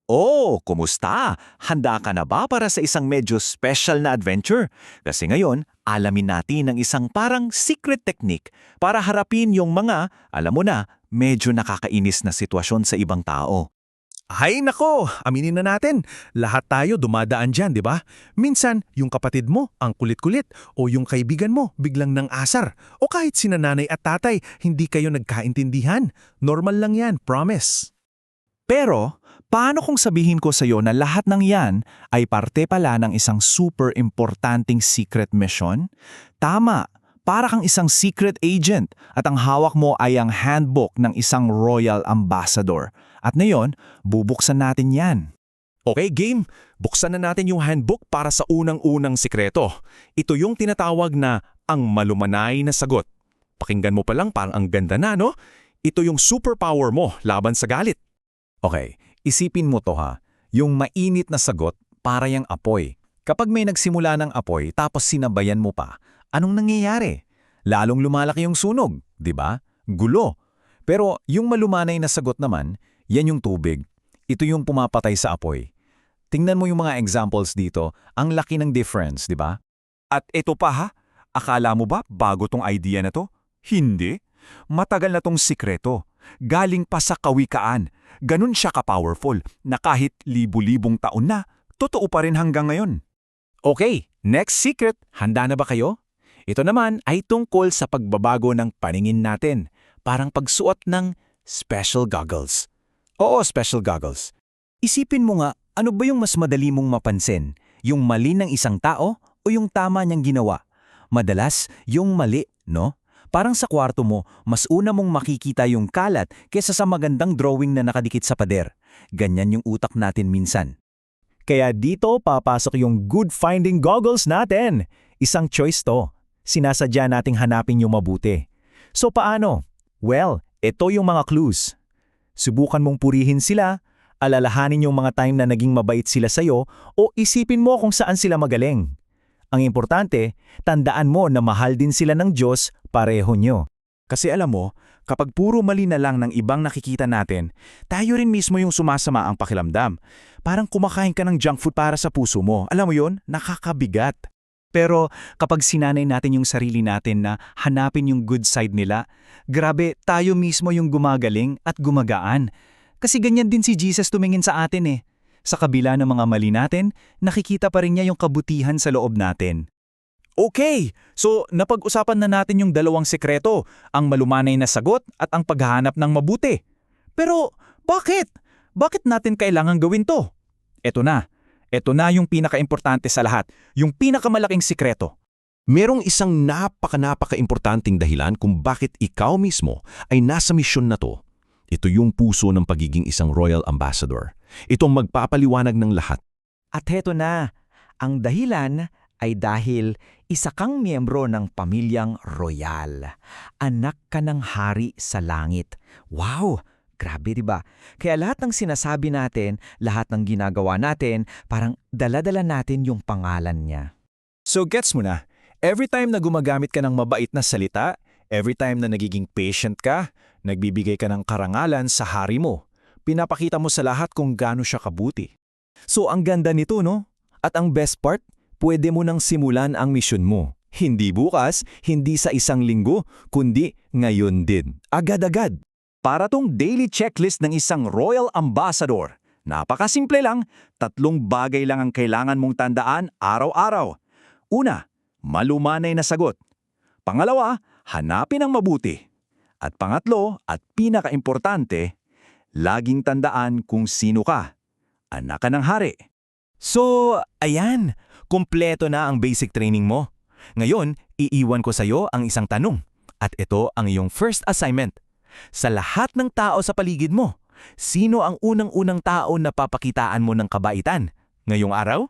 Oh, kumusta? Handa ka na ba para sa isang medyo special na adventure? Kasi ngayon, alamin natin ang isang parang secret technique para harapin yung mga, alam mo na, medyo nakakainis na sitwasyon sa ibang tao. Ay nako, aminin na natin. Lahat tayo dumadaan dyan, di ba? Minsan, yung kapatid mo, ang kulit-kulit, o yung kaibigan mo, biglang nang asar. O kahit sina nanay at tatay, hindi kayo nagkaintindihan. Normal lang yan, promise. Pero, paano kung sabihin ko sa iyo na lahat ng yan ay parte pala ng isang super importanting secret mission? Tama, para kang isang secret agent at ang hawak mo ay ang handbook ng isang royal ambassador. At ngayon, bubuksan natin yan. Okay, game. Buksan na natin yung handbook para sa unang-unang sikreto. Ito yung tinatawag na ang malumanay na sagot. Pakinggan mo pa lang parang ang ganda na, no? Ito yung superpower mo laban sa galit. Okay, isipin mo to ha. Yung mainit na sagot para yung apoy. Kapag may nagsimula ng apoy tapos sinabayan mo pa, anong nangyayari? Lalong lumalaki yung sunog, di ba? Gulo. Pero yung malumanay na sagot naman, yan yung tubig. Ito yung pumapatay sa apoy. Tingnan mo yung mga examples dito, ang laki ng difference, di ba? At ito pa ha, akala mo ba bago tong idea na to? Hindi. Matagal na tong sikreto. Galing pa sa kawikaan. Ganun siya ka-powerful na kahit libu-libong taon na, totoo pa rin hanggang ngayon. Okay, next secret. Handa na ba kayo? Ito naman ay tungkol sa pagbabago ng paningin natin. Parang pagsuot ng special goggles. Oo, special goggles. Isipin mo nga, ano ba yung mas madali mong mapansin? Yung mali ng isang tao o yung tama niyang ginawa? Madalas, yung mali, no? Parang sa kwarto mo, mas una mong makikita yung kalat kesa sa magandang drawing na nakadikit sa pader. Ganyan yung utak natin minsan. Kaya dito papasok yung good finding goggles natin. Isang choice to. Sinasadya nating hanapin yung mabuti. So paano? Well, ito yung mga clues. Subukan mong purihin sila, alalahanin yung mga time na naging mabait sila sa'yo o isipin mo kung saan sila magaling. Ang importante, tandaan mo na mahal din sila ng Diyos pareho nyo. Kasi alam mo, kapag puro mali na lang ng ibang nakikita natin, tayo rin mismo yung sumasama ang pakiramdam. Parang kumakain ka ng junk food para sa puso mo. Alam mo yun? Nakakabigat. Pero kapag sinanay natin yung sarili natin na hanapin yung good side nila, grabe tayo mismo yung gumagaling at gumagaan. Kasi ganyan din si Jesus tumingin sa atin eh. Sa kabila ng mga mali natin, nakikita pa rin niya yung kabutihan sa loob natin. Okay, so napag-usapan na natin yung dalawang sekreto, ang malumanay na sagot at ang paghahanap ng mabuti. Pero bakit? Bakit natin kailangan gawin to? Eto na. Ito na yung pinaka-importante sa lahat, yung pinakamalaking sikreto. Merong isang napaka-importanting dahilan kung bakit ikaw mismo ay nasa misyon na to. Ito yung puso ng pagiging isang royal ambassador. Itong magpapaliwanag ng lahat. At heto na, ang dahilan ay dahil isa kang miyembro ng pamilyang royal. Anak ka ng hari sa langit. Wow! Grabe, di ba? Kaya lahat ng sinasabi natin, lahat ng ginagawa natin, parang dala-dala natin yung pangalan niya. So gets mo na, every time na gumagamit ka ng mabait na salita, every time na nagiging patient ka, nagbibigay ka ng karangalan sa hari mo, pinapakita mo sa lahat kung gaano siya kabuti. So ang ganda nito, no? At ang best part, pwede mo nang simulan ang misyon mo. Hindi bukas, hindi sa isang linggo, kundi ngayon din. Agad-agad. Para tong daily checklist ng isang royal ambassador. Napakasimple lang, 3 bagay lang ang kailangan mong tandaan araw-araw. Una, malumanay na sagot. Pangalawa, hanapin ang mabuti. At pangatlo, at pinaka-importante, laging tandaan kung sino ka. Anak ka ng hari. So, ayan, kumpleto na ang basic training mo. Ngayon, iiwan ko sa iyo ang isang tanong. At ito ang iyong first assignment. Sa lahat ng tao sa paligid mo, sino ang unang-unang tao na papakitaan mo ng kabaitan? Ngayong araw?